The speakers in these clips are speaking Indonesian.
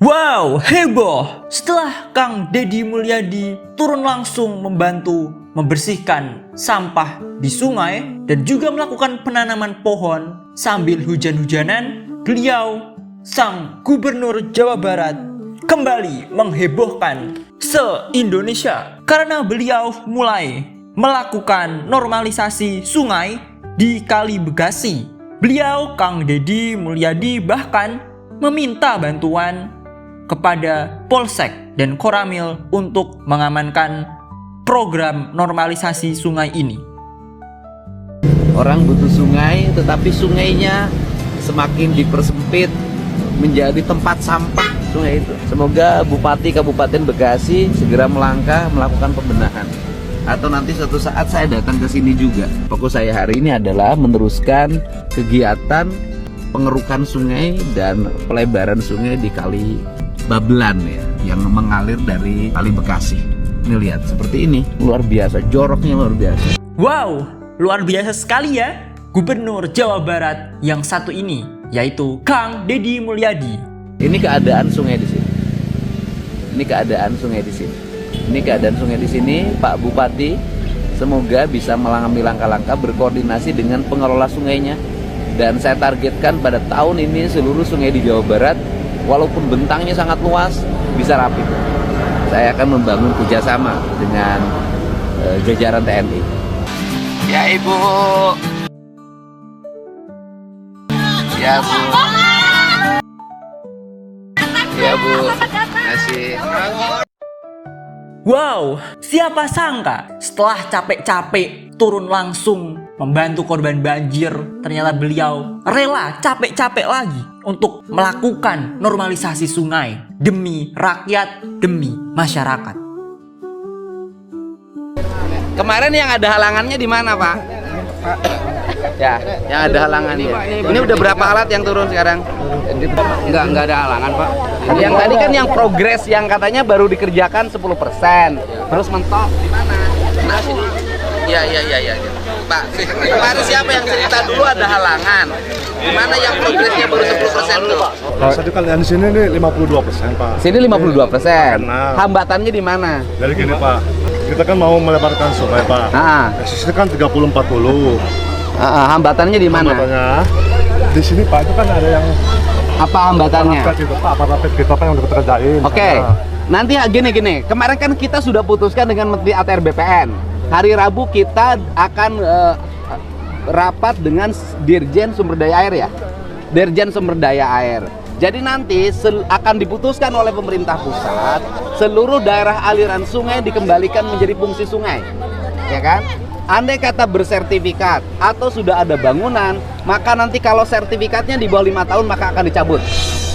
Wow, heboh! Setelah Kang Deddy Mulyadi turun langsung membantu membersihkan sampah di sungai dan juga melakukan penanaman pohon sambil hujan-hujanan, beliau, sang Gubernur Jawa Barat, kembali menghebohkan se-Indonesia karena beliau mulai melakukan normalisasi sungai di Kali Bekasi. Beliau, Kang Deddy Mulyadi, bahkan meminta bantuan kepada Polsek dan Koramil untuk mengamankan program normalisasi sungai ini. Orang butuh sungai, tetapi sungainya semakin dipersempit menjadi tempat sampah sungai itu. Semoga Bupati Kabupaten Bekasi segera melangkah melakukan pembenahan. Atau nanti suatu saat saya datang ke sini juga. Fokus saya hari ini adalah meneruskan kegiatan pengerukan sungai dan pelebaran sungai di Kali Babelan ya, yang mengalir dari Kali Bekasi. Ini lihat seperti ini, luar biasa, joroknya luar biasa. Wow, luar biasa sekali ya Gubernur Jawa Barat yang satu ini, yaitu Kang Deddy Mulyadi. Ini keadaan sungai di sini. Ini keadaan sungai di sini. Ini keadaan sungai di sini, Pak Bupati. Semoga bisa mengambil langkah-langkah berkoordinasi dengan pengelola sungainya. Dan saya targetkan pada tahun ini seluruh sungai di Jawa Barat, walaupun bentangnya sangat luas, bisa rapi. Saya akan membangun kerjasama dengan jajaran TNI. Ya Ibu. Ya Bu. Ya Bu. Masih. Wow, siapa sangka setelah capek-capek turun langsung membantu korban banjir, ternyata beliau rela capek-capek lagi untuk melakukan normalisasi sungai demi rakyat, demi masyarakat. Kemarin yang ada halangannya di mana, Pak? Ya, yang ada halangannya. Ini udah berapa alat yang turun sekarang? Enggak ada halangan, Pak. Yang tadi kan yang progres yang katanya baru dikerjakan 10%. Terus mentok di mana? Nah, sini. Ya. Pak, kemarin siapa yang cerita dulu ada halangan? Di mana yang progresnya baru 10% tuh? Tadi kalian di sini nih 52%, Pak. Sini 52%. Hambatannya di mana? Dari gini, Pak. Kita kan mau melebarkan sungai, Pak. Di sini kan 30-40. Hambatannya di mana? Hambatannya di sini, Pak. Itu kan ada yang apa hambatannya? Apa kita yang udah kita kerjain. Oke. Nanti gini. Kemarin kan kita sudah putuskan dengan Menteri ATR BPN. Hari Rabu kita akan rapat dengan Dirjen Sumber Daya Air ya. Dirjen Sumber Daya Air. Jadi nanti akan diputuskan oleh pemerintah pusat seluruh daerah aliran sungai dikembalikan menjadi fungsi sungai. Ya kan? Andai kata bersertifikat atau sudah ada bangunan, maka nanti kalau sertifikatnya di bawah 5 tahun maka akan dicabut.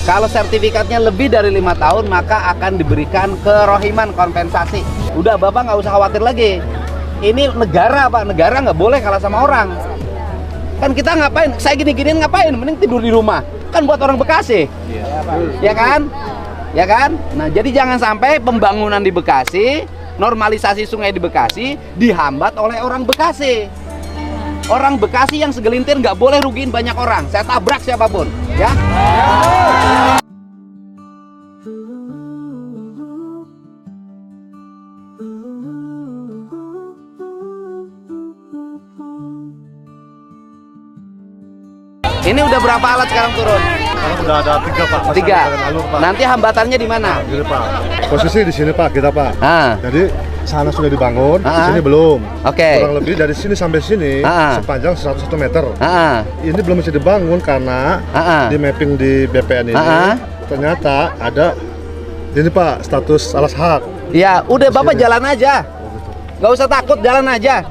Kalau sertifikatnya lebih dari 5 tahun maka akan diberikan kerohiman kompensasi. Udah Bapak nggak usah khawatir lagi. Ini negara Pak, negara nggak boleh kalah sama orang. Kan kita ngapain? Saya gini-giniin ngapain? Mending tidur di rumah. Kan buat orang Bekasi. Ya kan? Ya kan? Nah jadi jangan sampai pembangunan di Bekasi, normalisasi sungai di Bekasi dihambat oleh orang Bekasi. Orang Bekasi yang segelintir nggak boleh rugiin banyak orang. Saya tabrak siapapun, ya. Ini udah berapa alat sekarang turun? Sekarang udah ada 3, Pak. Masih 3. ada alur, Pak. Nanti hambatannya di mana? Gini, Pak. Posisi di sini, Pak, kita, Pak. Jadi sana sudah dibangun, di sini belum. Oke. Kurang lebih dari sini sampai sini sepanjang 101 meter. Ini belum bisa dibangun karena di mapping di BPN ini ternyata ada ini, Pak, status alas hak. Ya, udah Bapak jalan aja. Nggak usah takut, jalan aja.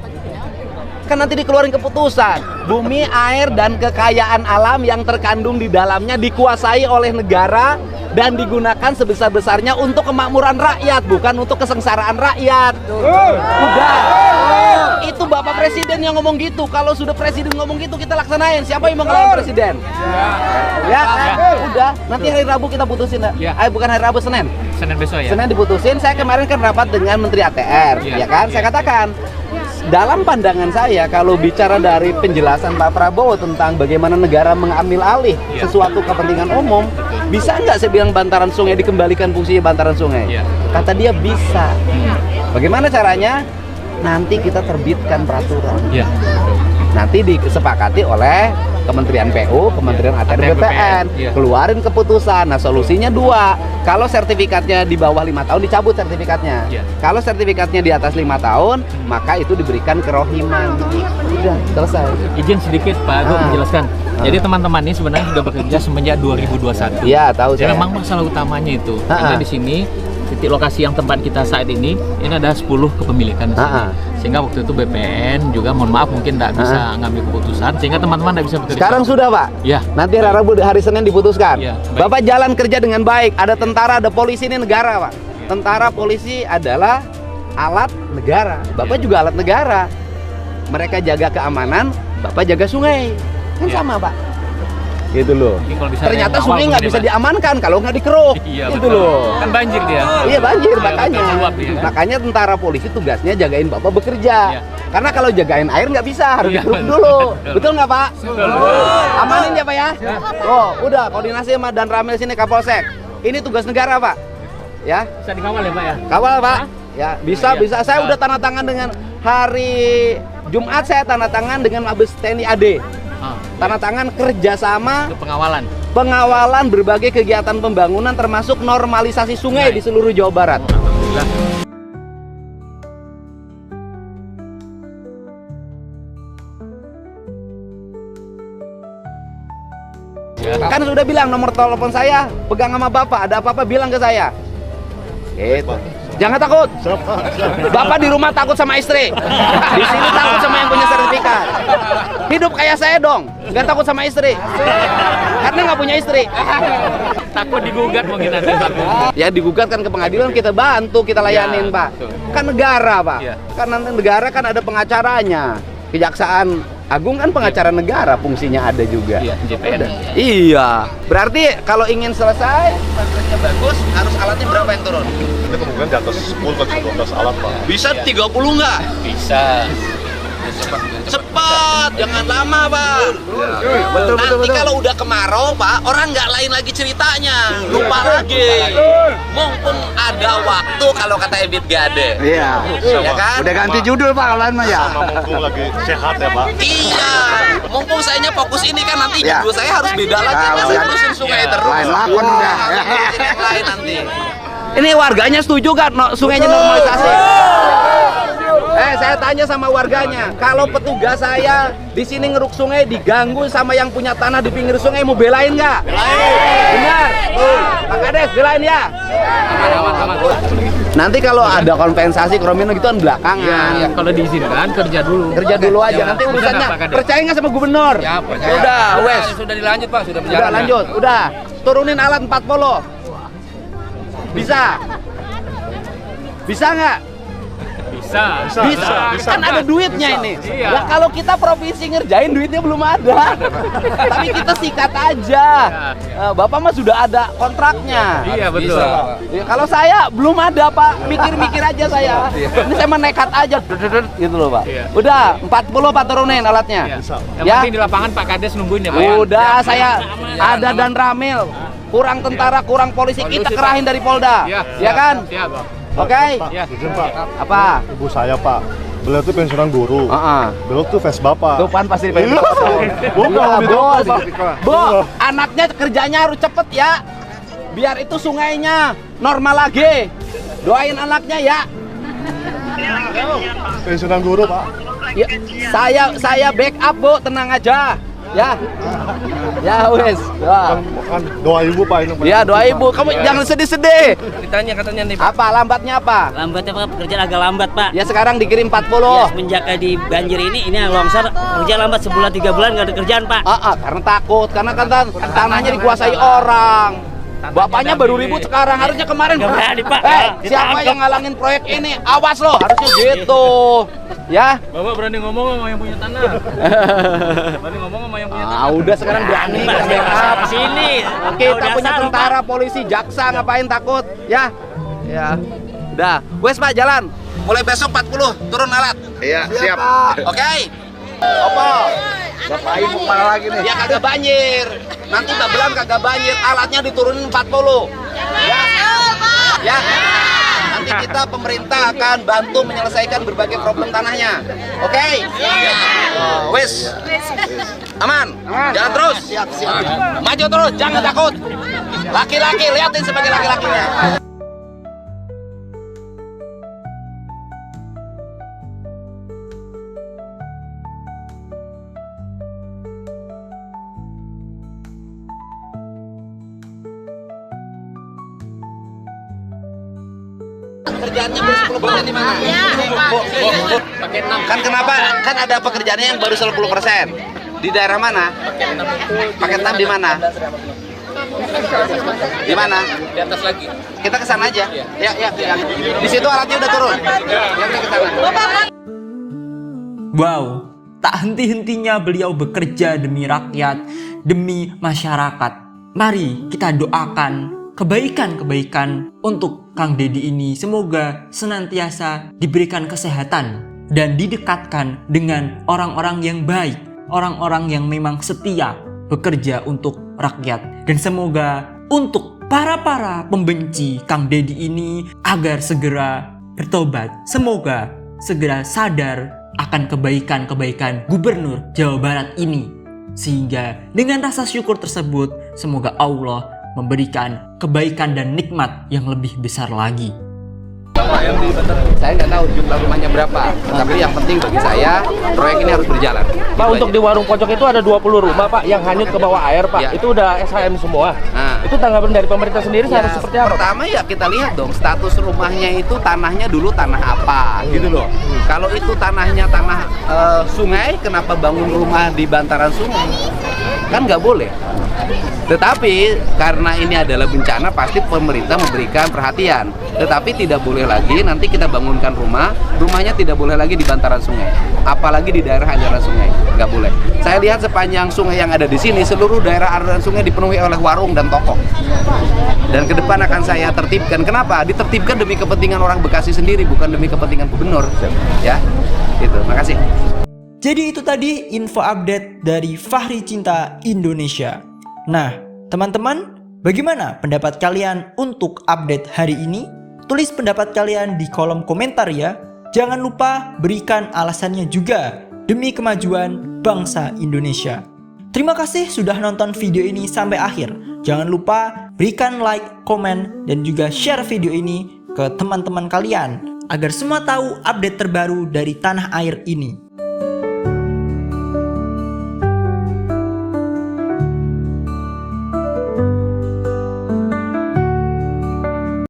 Kan nanti dikeluarin keputusan. Bumi, air, dan kekayaan alam yang terkandung di dalamnya dikuasai oleh negara dan digunakan sebesar-besarnya untuk kemakmuran rakyat, bukan untuk kesengsaraan rakyat. Udah. Itu Bapak Presiden yang ngomong gitu. Kalau sudah Presiden ngomong gitu kita laksanain. Siapa yang mau ngelawan Presiden? Ya, udah. Nanti hari Rabu kita putusin. Bukan hari Rabu, Senin. Senin besok ya. Senin diputusin. Saya kemarin kan rapat dengan Menteri ATR, ya kan? Saya katakan dalam pandangan saya, kalau bicara dari penjelasan Pak Prabowo tentang bagaimana negara mengambil alih sesuatu kepentingan umum, bisa nggak saya bilang bantaran sungai dikembalikan fungsinya bantaran sungai? Iya. Kata dia bisa. Bagaimana caranya? Nanti kita terbitkan peraturan. Iya. Nanti disepakati oleh Kementerian PU, Kementerian ATR BPN, Iya. keluarin keputusan. Nah, solusinya dua. Kalau sertifikatnya di bawah 5 tahun dicabut sertifikatnya. Iya. Kalau sertifikatnya di atas 5 tahun, maka itu diberikan kerohiman. Udah, selesai. Izin sedikit Pak, gue menjelaskan. Jadi teman-teman ini sebenarnya sudah bekerja semenjak 2021. Iya, tahu Jadi saya. memang masalah utamanya itu karena di sini titik lokasi yang tempat kita saat ini ada 10 kepemilikan di sini. Sehingga waktu itu BPN juga mohon maaf mungkin tidak bisa ngambil keputusan sehingga teman-teman tidak bisa bekerja. Sekarang sudah, Pak. Ya. Nanti hari Rabu, hari Senin diputuskan. Ya, baik. Bapak jalan kerja dengan baik. Ada tentara, ada polisi, ini negara, Pak. Tentara, polisi adalah alat negara. Bapak juga alat negara. Mereka jaga keamanan, Bapak jaga sungai. Kan sama, Pak. Gitu loh. Mungkin kalau bisa Ternyata yang sungai awal nggak mungkin bisa ya, Pak. diamankan kalau nggak dikeruk. Iya, gitu betul. loh. Kan banjir dia. Iya banjir, Iya, makanya. betul, meluap dia, kan? Makanya tentara polisi tugasnya jagain Bapak bekerja. Iya. Karena kalau jagain air nggak bisa, harus Iya, dikeruk betul. dulu. Betul. Betul nggak, Pak? Betul. Amanin ya, Pak ya? Oh, udah koordinasi sama Dan Ramil sini Kapolsek. Ini tugas negara, Pak. Ya, Bisa dikawal ya Pak ya? kawal, Pak. Ya, bisa, Iya. bisa. Saya udah tanda tangan dengan hari Jumat, saya tanda tangan dengan Mabes TNI AD. Tanda tangan kerjasama Untuk pengawalan. pengawalan berbagai kegiatan pembangunan termasuk normalisasi sungai di seluruh Jawa Barat. Alhamdulillah. Kan sudah bilang nomor telepon saya, pegang sama Bapak, ada apa-apa bilang ke saya. Gitu. Jangan takut. Bapak di rumah takut sama istri. Di sini takut sama yang punya sertifikat. Hidup kayak saya dong, nggak takut sama istri. Karena nggak punya istri. Takut digugat mungkin nanti Pak. Ya digugat kan ke pengadilan, kita bantu, kita layanin, Ya, Pak. betul. Kan negara, Pak. Iya. Kan nanti negara kan ada pengacaranya. Kejaksaan Agung kan pengacara negara, fungsinya ada juga. Iya, JPN. Iya. Berarti kalau ingin selesai, prosesnya bagus, harus alatnya berapa yang turun? Ini kemungkinan di atas 10 atau 12 alat, Pak. Bisa 30 nggak? Bisa. Cepat, jangan lama, Pak. Nanti kalau udah kemarau, Pak, orang nggak lain lagi ceritanya, lupa lagi. Mumpung ada waktu, kalau kata Ebit Gade. Iya. Ya kan? Udah ganti judul Pak kalau mah ya. Sama mumpung lagi sehat ya, Pak. Iya. Mumpung sayanya fokus ini kan nanti Ya. judul saya harus beda lagi. Ah, Masa udah. ngurusin sungai Ya. terus. Lain lakon udah. Harus ngurusin yang lain nanti. Ini warganya setuju kan sungainya normalisasi? Saya tanya sama warganya, kalau petugas saya di sini ngeruk sungai diganggu sama yang punya tanah di pinggir sungai, mau belain nggak? Benar. Pak Kades belain ya. Nanti kalau ada kompensasi kerominan gitu kan belakangan. Ya, kalau diizinkan kerja dulu. Kerja dulu aja, Ya, nanti benar, urusannya. Pak Kades. Percaya nggak sama gubernur? Ya, percaya. Udah, wes. Sudah dilanjut Pak, sudah berjalan. Udah lanjut, udah. Turunin alat 40. Bisa? Bisa nggak? Bisa. Bisa. Kan ada duitnya ini. Iya. Lah kalau kita provinsi ngerjain duitnya belum ada. Tapi kita sikat aja. Bapak mah sudah ada kontraknya. Iya, betul. Bisa, Pak. Ya, kalau saya belum ada, Pak. Mikir-mikir aja saya. Ini saya mah nekat aja. Gitu loh, Pak. Iya. Udah, 40 Pak turunin alatnya. Ya. Yang Ya. penting di lapangan Pak Kades nungguin ya Pak. ya? Udah, saya ada Dan Ramil. Kurang tentara, kurang polisi, kita kerahin dari Polda. Iya. Ya kan? Siap. Oke. Pak, Ya. izin, Pak. Apa? Ibu saya, Pak. Beliau tuh pensiunan guru. Heeh. Beliau tuh Vespa, Pak. Tuh pan pasti pengen Iya. Bukan, Iya, di bos. Pak. Bo, anaknya kerjanya harus cepet ya. Biar itu sungainya normal lagi. Doain anaknya ya. Pensiunan guru, Pak. Ya, saya backup, Bu, tenang aja. Ya. Ya wes. Ya. Kan doa ibu, Pak. Ini, Ya, doa Ibu. Kamu jangan sedih-sedih. Ditanya katanya nih Pak. Apa lambatnya apa? Lambatnya Pak, pekerjaan agak lambat Pak. Ya sekarang dikirim 40. Ya, semenjak di banjir ini longsor, kerja lambat sebulan 3 bulan nggak ada kerjaan Pak. Karena takut, karena kan tanahnya dikuasai orang. Bapaknya baru ribut sekarang, harusnya kemarin. Nggak berani, Pak. Siapa Ditangkap. yang ngalangin proyek ini? Awas loh, harusnya gitu. Ya. Bapak berani ngomong sama yang punya tanah. Berani ngomong sama yang punya tanah. Udah sekarang berani Pak, kita backup. di sini. Kita punya tentara, polisi, jaksa, ngapain takut? Ya. Ya. Udah, wes Pak jalan. Mulai besok 40 turun alat. Iya, siap. Oke. Opo. Bapak Ibu kemana lagi nih? Ya kagak banjir. Nanti Babelan kagak banjir, alatnya diturunin 40. Ya. Ya. Nanti kita pemerintah akan bantu menyelesaikan berbagai problem tanahnya. Oke? Wis. Aman. Jalan terus. Maju terus, jangan takut. Laki-laki, liatin sebagai laki-lakinya. Pekerjaannya baru 10% di mana? Pakai 6. Kan kenapa? Kan ada pekerjaannya yang baru 10%. Di daerah mana? Paket 6 di mana? Di mana? Di atas lagi. Kita ke sana aja. Ya. Di situ alatnya udah turun. Ya, kita ke sana. Wow, tak henti-hentinya beliau bekerja demi rakyat, demi masyarakat. Mari kita doakan kebaikan-kebaikan untuk Kang Deddy ini. Semoga senantiasa diberikan kesehatan dan didekatkan dengan orang-orang yang baik, orang-orang yang memang setia bekerja untuk rakyat. Dan semoga untuk para pembenci Kang Deddy ini agar segera bertobat. Semoga segera sadar akan kebaikan-kebaikan Gubernur Jawa Barat ini. Sehingga dengan rasa syukur tersebut, semoga Allah memberikan kebaikan dan nikmat yang lebih besar lagi. Saya nggak tahu jumlah rumahnya berapa, tapi yang penting bagi saya proyek ini harus berjalan. Pak, untuk di warung pojok itu ada 20 rumah Pak yang hanyut ke bawah air Pak. Ya. Itu udah SHM semua. Nah. Itu tanggapan dari pemerintah sendiri harus seperti apa? Pertama ya kita lihat dong status rumahnya itu tanahnya dulu tanah apa gitu loh. Kalau itu tanahnya tanah sungai, kenapa bangun rumah di bantaran sungai? Kan nggak boleh. Tetapi karena ini adalah bencana, pasti pemerintah memberikan perhatian. Tetapi tidak boleh lagi nanti kita bangunkan rumahnya tidak boleh lagi di bantaran sungai, apalagi di daerah aliran sungai, nggak boleh. Saya lihat sepanjang sungai yang ada di sini, seluruh daerah aliran sungai dipenuhi oleh warung dan toko. Dan ke depan akan saya tertibkan. Kenapa? Ditertibkan demi kepentingan orang Bekasi sendiri, bukan demi kepentingan gubernur. Ya, itu. Makasih. Jadi itu tadi info update dari Fahri Cinta Indonesia. Nah, teman-teman, bagaimana pendapat kalian untuk update hari ini? Tulis pendapat kalian di kolom komentar ya. Jangan lupa berikan alasannya juga demi kemajuan bangsa Indonesia. Terima kasih sudah nonton video ini sampai akhir. Jangan lupa berikan like, komen, dan juga share video ini ke teman-teman kalian agar semua tahu update terbaru dari tanah air ini.